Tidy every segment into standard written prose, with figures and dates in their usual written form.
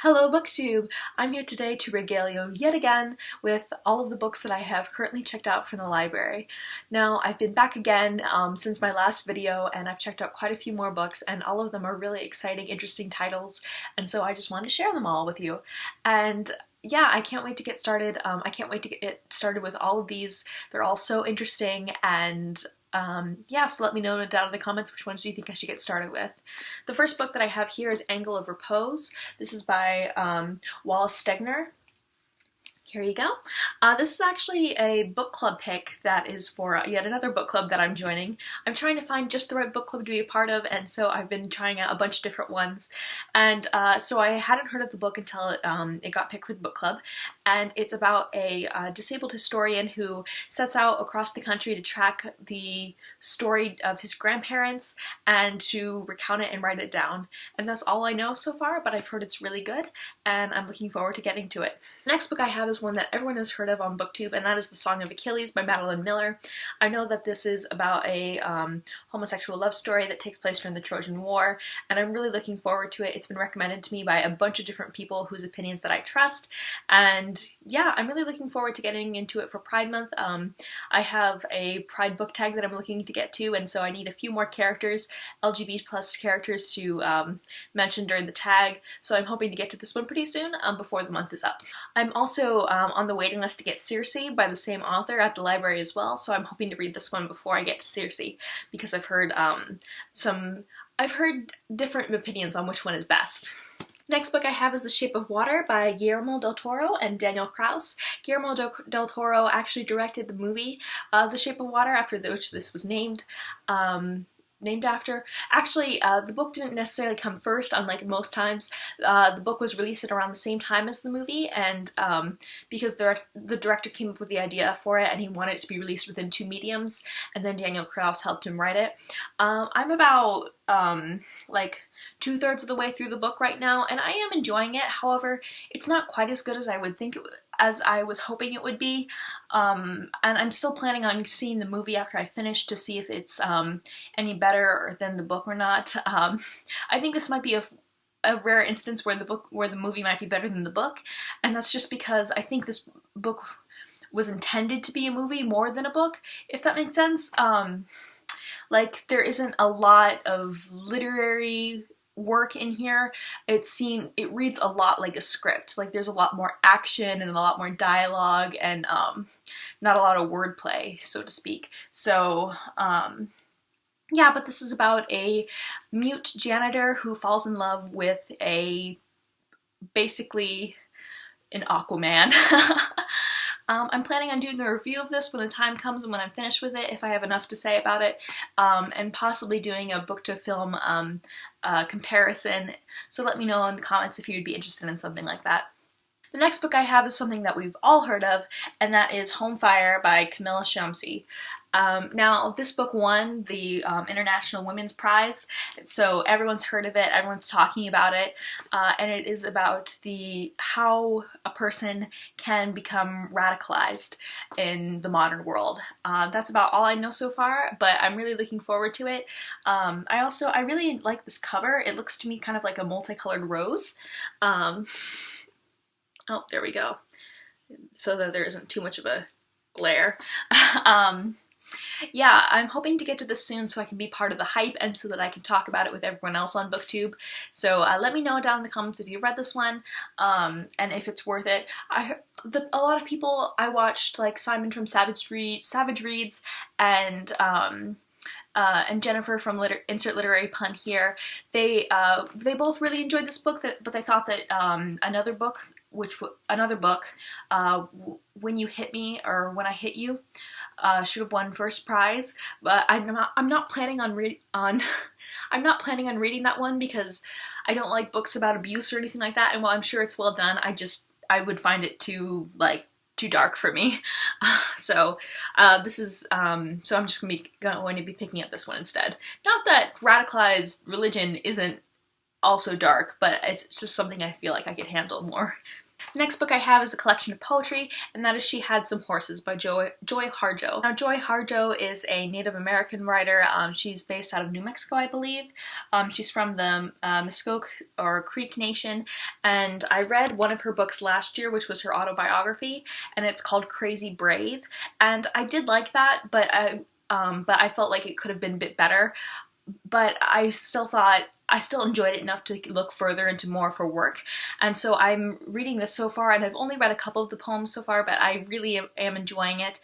Hello BookTube! I'm here today to regale you yet again with all of the books that I have currently checked out from the library. Now, I've been back again since my last video and I've checked out quite a few more books and all of them are really exciting, interesting titles, and so I just wanted to share them all with you. And yeah, I can't wait to get started. I can't wait to get started with all of these. They're all so interesting and yeah, so let me know down in the comments which ones do you think I should get started with. The first book that I have here is Angle of Repose. This is by Wallace Stegner. Here you go. This is actually a book club pick that is for yet another book club that I'm joining. I'm trying to find just the right book club to be a part of, and so I've been trying out a bunch of different ones. And so I hadn't heard of the book until it got picked for the book club. And it's about a disabled historian who sets out across the country to track the story of his grandparents and to recount it and write it down. And that's all I know so far, but I've heard it's really good, and I'm looking forward to getting to it. The next book I have is one that everyone has heard of on BookTube, and that is The Song of Achilles by Madeline Miller. I know that this is about a homosexual love story that takes place during the Trojan War, and I'm really looking forward to it. It's been recommended to me by a bunch of different people whose opinions that I trust, and yeah, I'm really looking forward to getting into it for Pride Month. I have a Pride book tag that I'm looking to get to, and so I need a few more characters, LGBT plus characters, to mention during the tag, so I'm hoping to get to this one pretty soon before the month is up. I'm also on the waiting list to get Circe by the same author at the library as well, so I'm hoping to read this one before I get to Circe, because I've heard different opinions on which one is best. Next book I have is The Shape of Water by Guillermo del Toro and Daniel Kraus. Guillermo del Toro actually directed the movie The Shape of Water, after which this was named after. Actually, the book didn't necessarily come first, unlike most times. The book was released at around the same time as the movie, and because the director came up with the idea for it and he wanted it to be released within two mediums, and then Daniel Kraus helped him write it. I'm about like 2/3 of the way through the book right now, and I am enjoying it. However, it's not quite as good as I would think as I was hoping it would be, and I'm still planning on seeing the movie after I finish to see if it's any better than the book or not. I think this might be a rare instance where the movie might be better than the book, and that's just because I think this book was intended to be a movie more than a book, if that makes sense. Like, there isn't a lot of literary work in here. It reads a lot like a script. Like, there's a lot more action and a lot more dialogue and not a lot of wordplay, so to speak. So yeah, but this is about a mute janitor who falls in love with basically an Aquaman. I'm planning on doing a review of this when the time comes and when I'm finished with it, if I have enough to say about it, and possibly doing a book to film comparison, so let me know in the comments if you'd be interested in something like that. The next book I have is something that we've all heard of, and that is Home Fire by Kamila Shamsie. Now, this book won the International Women's Prize, so everyone's heard of it, everyone's talking about it, and it is about how a person can become radicalized in the modern world. That's about all I know so far, but I'm really looking forward to it. I really like this cover. It looks to me kind of like a multicolored rose. Oh, there we go, so that there isn't too much of a glare. Yeah, I'm hoping to get to this soon so I can be part of the hype and so that I can talk about it with everyone else on BookTube. So let me know down in the comments if you've read this one, and if it's worth it. A lot of people I watched, like Simon from Savage Reads and Jennifer from Insert Literary Pun here, they both really enjoyed this book, but they thought that another book, When You Hit Me, or When I Hit You, should have won first prize. But I'm not planning on reading that one because I don't like books about abuse or anything like that. And while I'm sure it's well done, I would find it too dark for me. So I'm just going to be picking up this one instead. Not that radicalized religion isn't also dark, but it's just something I feel like I could handle more. The next book I have is a collection of poetry, and that is She Had Some Horses by Joy Harjo. Now, Joy Harjo is a Native American writer. She's based out of New Mexico, I believe. She's from the Muskok or Creek Nation, and I read one of her books last year, which was her autobiography, and it's called Crazy Brave. And I did like that, but I felt like it could have been a bit better. But I still enjoyed it enough to look further into more of her work. And so I'm reading this so far, and I've only read a couple of the poems so far, but I really am enjoying it.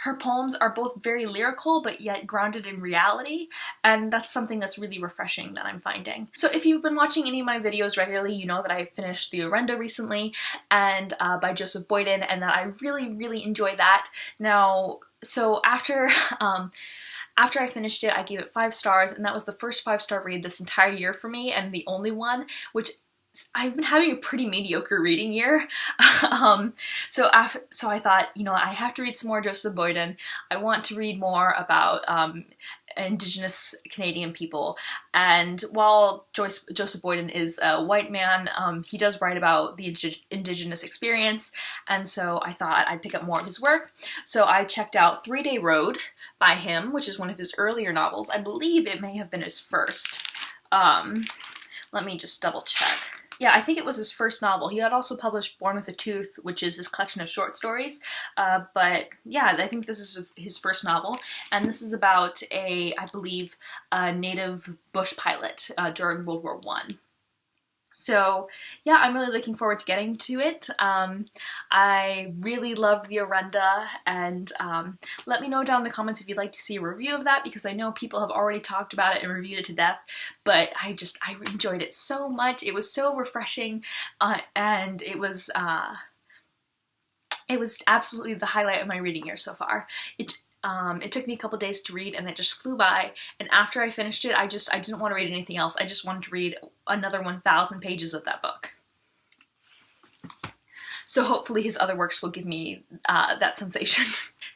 Her poems are both very lyrical, but yet grounded in reality, and that's something that's really refreshing that I'm finding. So if you've been watching any of my videos regularly, you know that I finished The Orenda recently, and by Joseph Boyden, and that I really enjoyed that. Now, so after I finished it, I gave it 5 stars, and that was the first 5-star read this entire year for me, and the only one, which I've been having a pretty mediocre reading year. So I thought, you know, I have to read some more Joseph Boyden. I want to read more about Indigenous Canadian people. And while Joseph Boyden is a white man, he does write about the Indigenous experience, and so I thought I'd pick up more of his work. So I checked out 3 Day Road by him, which is one of his earlier novels. I believe it may have been his first. Let me just double check. Yeah, I think it was his first novel. He had also published Born with a Tooth, which is his collection of short stories. But yeah, I think this is his first novel. And this is about I believe, a native bush pilot during World War I. So yeah, I'm really looking forward to getting to it. I really loved The Orenda, and let me know down in the comments if you'd like to see a review of that, because I know people have already talked about it and reviewed it to death, but I enjoyed it so much. It was so refreshing, and it was absolutely the highlight of my reading year so far. It took me a couple days to read, and it just flew by, and after I finished it, I didn't want to read anything else. I just wanted to read another 1,000 pages of that book. So hopefully his other works will give me that sensation.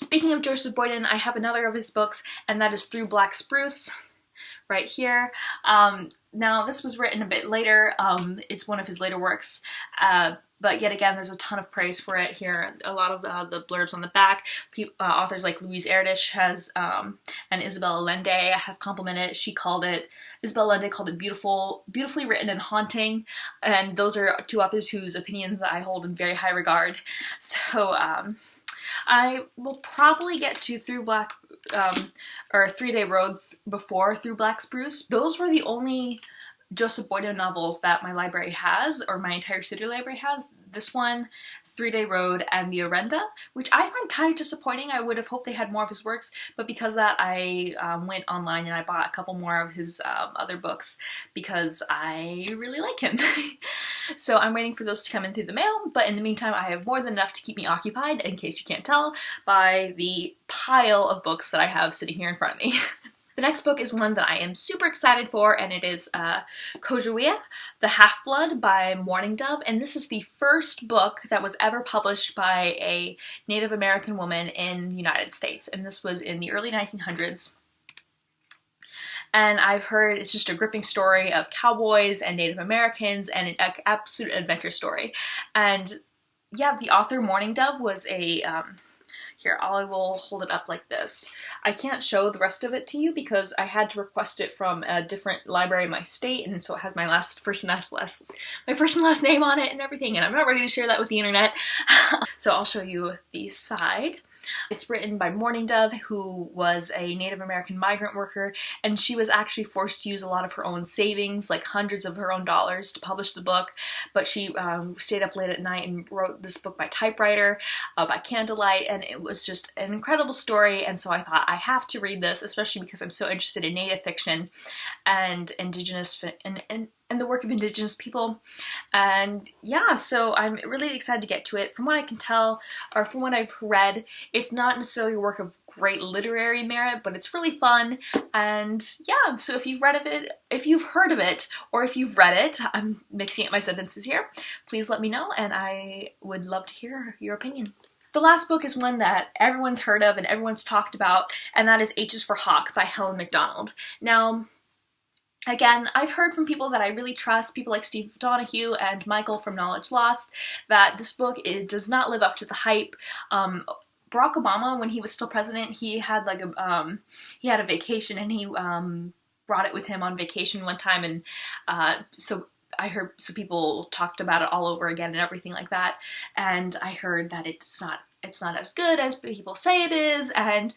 Speaking of Joseph Boyden, I have another of his books, and that is Through Black Spruce, right here. Now, this was written a bit later. It's one of his later works, but yet again, there's a ton of praise for it here. A lot of the blurbs on the back, authors like Louise Erdős and Isabel Allende have complimented it. Isabel Allende called it beautifully written and haunting, and those are 2 authors whose opinions I hold in very high regard. So I will probably get to or 3 Day Road before Through Black Spruce. Those were the only Joseph Boyden novels that my library has, or my entire city library has. This one, 3 Day Road, and The Orenda, which I find kind of disappointing. I would have hoped they had more of his works, but because of that, I went online and I bought a couple more of his other books because I really like him. So I'm waiting for those to come in through the mail, but in the meantime, I have more than enough to keep me occupied, in case you can't tell, by the pile of books that I have sitting here in front of me. The next book is one that I am super excited for, and it is Kojuia, The Half-Blood by Mourning Dove, and this is the first book that was ever published by a Native American woman in the United States, and this was in the early 1900s. And I've heard it's just a gripping story of cowboys and Native Americans, and an absolute adventure story. And yeah, the author Mourning Dove was a here, I will hold it up like this. I can't show the rest of it to you because I had to request it from a different library in my state, and so it has my first and last name on it and everything, and I'm not ready to share that with the internet. So I'll show you the side. It's written by Mourning Dove, who was a Native American migrant worker, and she was actually forced to use a lot of her own savings, like hundreds of her own dollars, to publish the book, but she stayed up late at night and wrote this book by typewriter, by candlelight, and it was just an incredible story, and so I thought I have to read this, especially because I'm so interested in Native fiction and Indigenous and the work of Indigenous people. And yeah, so I'm really excited to get to it. From what I can tell, or from what I've read, it's not necessarily a work of great literary merit, but it's really fun. And yeah, so if you've heard of it, or if you've read it, I'm mixing up my sentences here, please let me know, and I would love to hear your opinion. The last book is one that everyone's heard of and everyone's talked about, and that is H is for Hawk by Helen Macdonald. Now, Again, I've heard from people that I really trust, people like Steve Donahue and Michael from Knowledge Lost, that this book, it does not live up to the hype. Barack Obama, when he was still president, he had like he had a vacation, and he brought it with him on vacation one time, and so I heard, so people talked about it all over again and everything like that, and I heard that it's not as good as people say it is and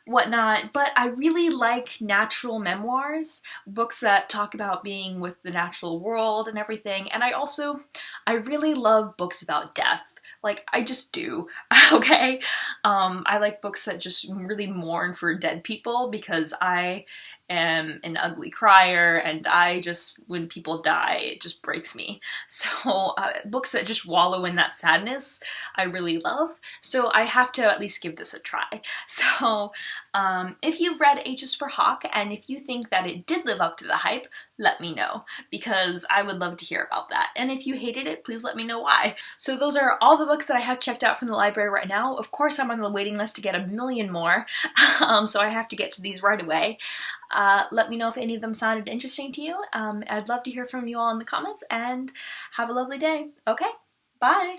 whatnot, but I really like natural memoirs, books that talk about being with the natural world and everything, and I really love books about death. Like, I just do, okay? I like books that just really mourn for dead people, because I am an ugly crier, and when people die, it just breaks me. So books that just wallow in that sadness, I really love. So I have to at least give this a try. So if you've read H is for Hawk, and if you think that it did live up to the hype, let me know, because I would love to hear about that. And if you hated it, please let me know why. So those are all the books that I have checked out from the library right now. Of course, I'm on the waiting list to get a million more, so I have to get to these right away. Let me know if any of them sounded interesting to you. I'd love to hear from you all in the comments, and have a lovely day. Okay, bye!